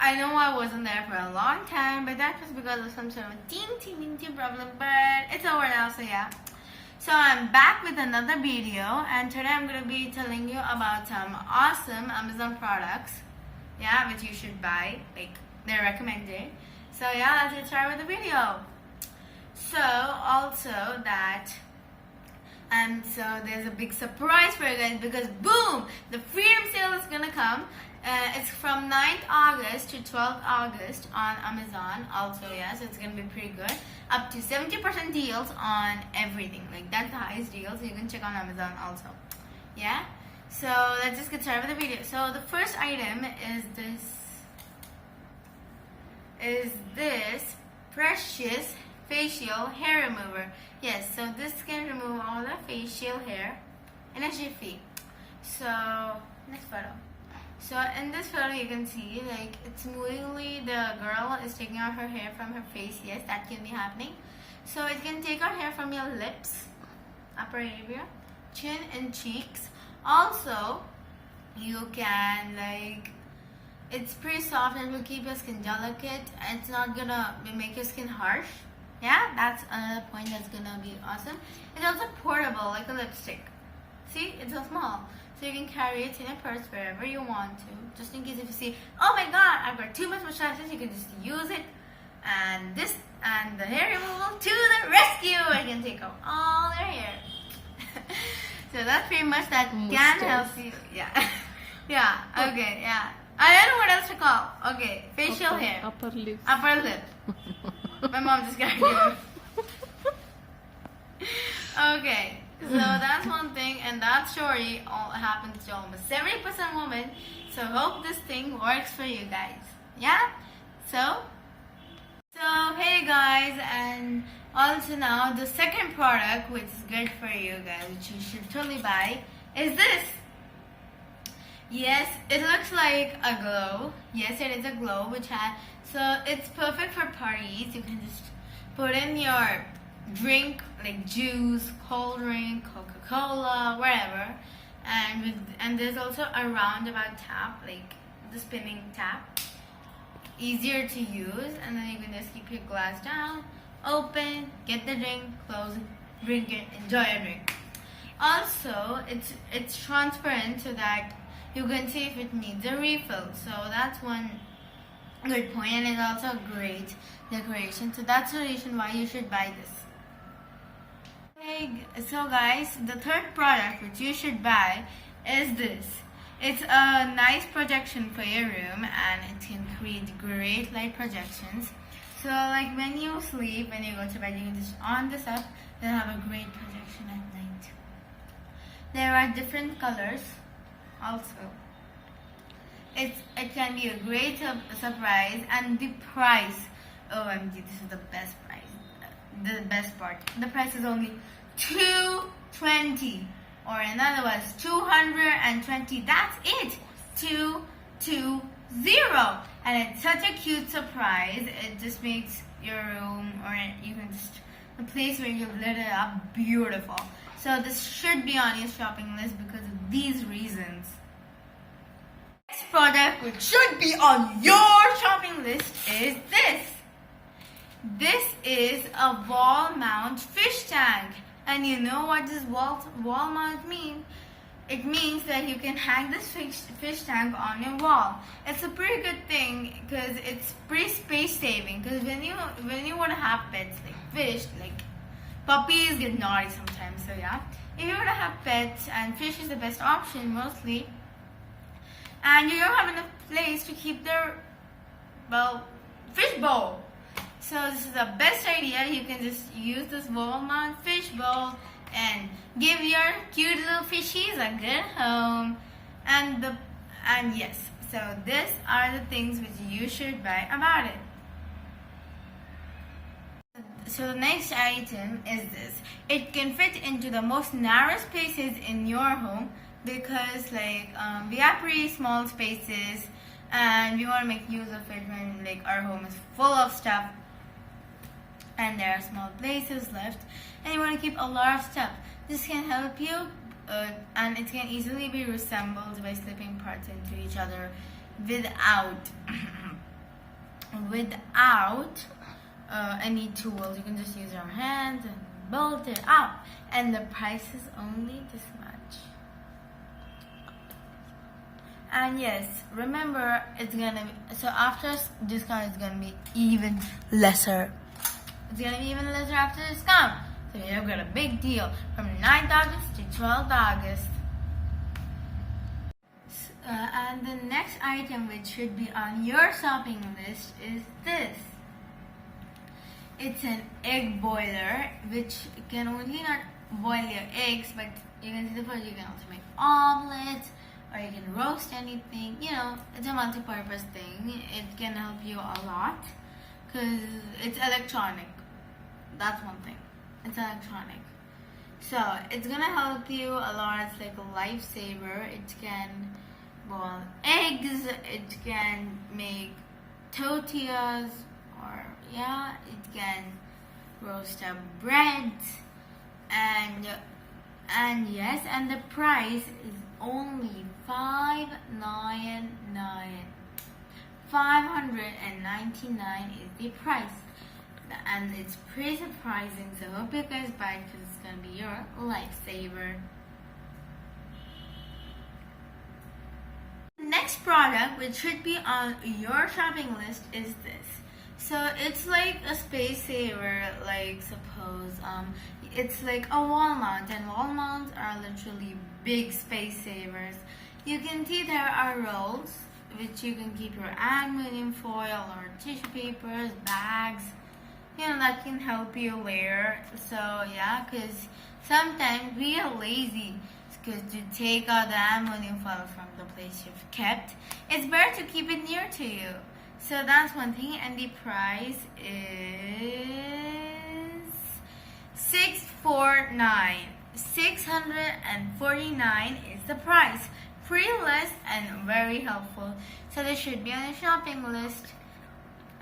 I know I wasn't there for a long time, but that was because of some sort of teeny problem, but it's over now, so yeah. So I'm back with another video, and today I'm going to be telling you about some awesome Amazon products, yeah, which you should buy, like they're recommended. So yeah, let's get started with the video. So also that so there's a big surprise for you guys because boom, the Freedom Sale is gonna come. It's from 9th August to 12th August on Amazon also, yeah, so it's gonna be pretty good. Up to 70% deals on everything, like that's the highest deal, so you can check on Amazon also, yeah. So let's just get started with the video. So the first item is this Precious facial hair remover. Yes, so this can remove all the facial hair in a jiffy. So next photo. So in this photo you can see like it's smoothly the girl is taking out her hair from her face. Yes, that can be happening. So it can take out hair from your lips, upper area, chin and cheeks. Also you can it's pretty soft and will keep your skin delicate and it's not gonna make your skin harsh. Yeah, that's another point that's gonna be awesome. It's also portable, like a lipstick. See, it's so small. So you can carry it in a purse wherever you want to. Just in case if you see, oh my god, I've got too much mustaches, you can just use it. And the hair removal to the rescue. I can take out all their hair. So that's pretty much that can help you. Yeah. Yeah, okay, yeah. I don't know what else to call. Okay, facial hair. Upper lip. Upper lip. My mom just got here. Okay, so that's one thing, and that story all happens to almost 70% women. So hope this thing works for you guys. Yeah. So hey guys, and also now the second product which is good for you guys, which you should totally buy, is this. Yes, it looks like a glow. Yes, it is a glow, so it's perfect for parties. You can just put in your drink, like juice, cold drink, Coca-Cola, whatever. And there's also a roundabout tap, like the spinning tap. Easier to use, and then you can just keep your glass down, open, get the drink, close, drink it, enjoy your drink. Also, it's transparent so that you can see if it needs a refill. So that's one good point, and it's also a great decoration. So that's the reason why you should buy this. Okay, so guys, the third product which you should buy is this. It's a nice projection for your room, and it can create great light projections. So like when you sleep, when you go to bed, you can just on this up, they'll have a great projection at night. There are different colors. Also, it can be a great surprise, and the price, OMG, this is the best price. The best part, the price is only $220, or in other words, 220. That's it, 220, and it's such a cute surprise. It just makes your room, or you can just the place where you lit it up beautiful. So this should be on your shopping list because of these reasons. Next product which should be on your shopping list is this. This is a wall mount fish tank. And you know what this wall mount means? It means that you can hang this fish tank on your wall. It's a pretty good thing because it's pretty space saving. Because when you want to have pets like fish, like puppies get naughty sometimes, so yeah. If you want to have pets, and fish is the best option mostly, and you don't have enough place to keep their, fish bowl. So this is the best idea. You can just use this wall mount fish bowl and give your cute little fishies a good home. And yes, so these are the things which you should buy about it. So the next item is this. It can fit into the most narrow spaces in your home because we have pretty small spaces and we want to make use of it when our home is full of stuff and there are small places left and you want to keep a lot of stuff. This can help you and it can easily be reassembled by slipping parts into each other without without any tools. You can just use your hands and bolt it out, and the price is only this much. And yes, remember, it's gonna be, so after discount, it's gonna be even lesser. It's gonna be even lesser after discount. So you've got a big deal from 9th August to 12th August. And the next item which should be on your shopping list is this. It's an egg boiler which can only not boil your eggs, but you can see the first, you can also make omelets, or you can roast anything. You know, it's a multi-purpose thing. It can help you a lot because it's electronic. That's one thing. It's electronic. So it's gonna help you a lot. It's like a lifesaver. It can boil eggs. It can make tortillas, or yeah, it can roast up bread. And yes, and the price is only $599. $599 is the price, and it's pretty surprising. So I hope you guys buy it because it's gonna be your lifesaver. Next product which should be on your shopping list is this. So it's like a space saver, like suppose it's like a wall mount, and wall mounts are literally big space savers. You can see there are rolls which you can keep your aluminum foil or tissue papers, bags, you know, that can help you layer. So yeah, because sometimes we are lazy, because to take out the aluminum foil from the place you've kept, it's better to keep it near to you. So that's one thing, and the price is $649 is the price. Pretty less and very helpful. So this should be on your shopping list.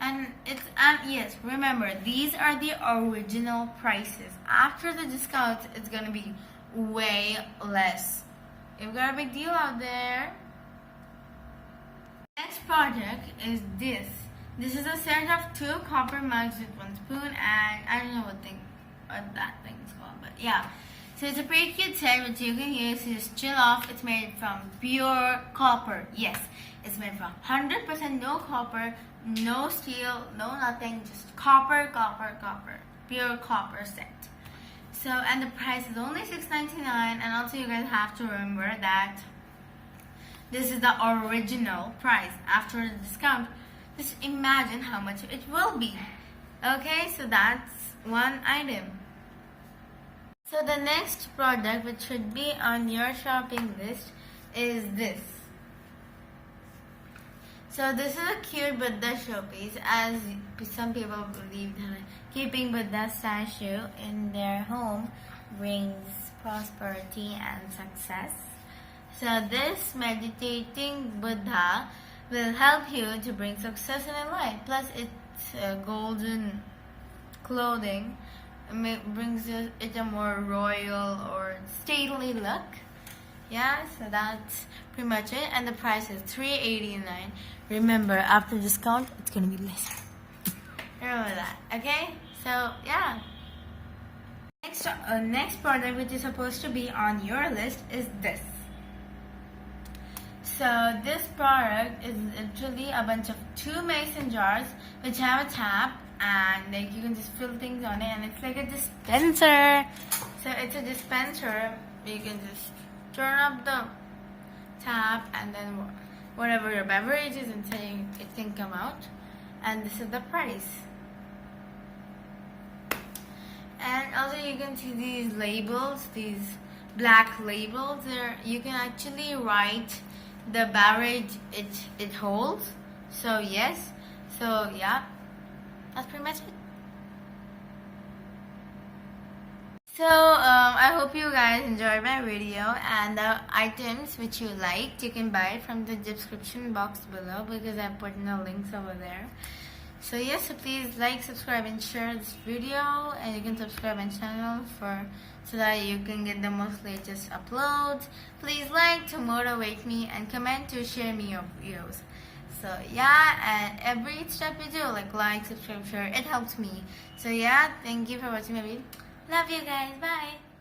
And yes, remember, these are the original prices. After the discounts, it's gonna be way less. You've got a big deal out there. Next project is this. This is a set of 2 copper mugs with 1 spoon, and I don't know what that thing is called, but yeah. So it's a pretty cute set which you can use to just chill off. It's made from pure copper. Yes, it's made from 100% no copper, no steel, no nothing, just copper, pure copper set. So, and the price is only $6.99, and also you guys have to remember that this is the original price. After the discount, just imagine how much it will be. Okay, so that's one item. So the next product which should be on your shopping list is this. So this is a cute Buddha showpiece, as some people believe that keeping Buddha statue in their home brings prosperity and success. So this meditating Buddha will help you to bring success in your life. Plus it's golden clothing. It brings it a more royal or stately look. Yeah, so that's pretty much it. And the price is $3.89. Remember, after discount, it's gonna be less. Remember that, okay? So yeah. Next product which is supposed to be on your list is this. So this product is literally a bunch of 2 mason jars which have a tap, and like you can just fill things on it, and it's like a dispenser. So it's a dispenser. You can just turn up the tap, and then whatever your beverage is inside, it can come out. And this is the price. And also you can see these labels, these black labels there. You can actually write the beverage it holds. So yes, so yeah, that's pretty much it. So I hope you guys enjoyed my video, and the items which you liked, you can buy it from the description box below, because I put in the links over there. So yes, so please like, subscribe and share this video, and you can subscribe my channel so that you can get the most latest uploads. Please like to motivate me, and comment to share me your videos. So So yeah, and every step you do, like, subscribe, share, it helps me. So yeah, thank you for watching my video. Love you guys. Bye.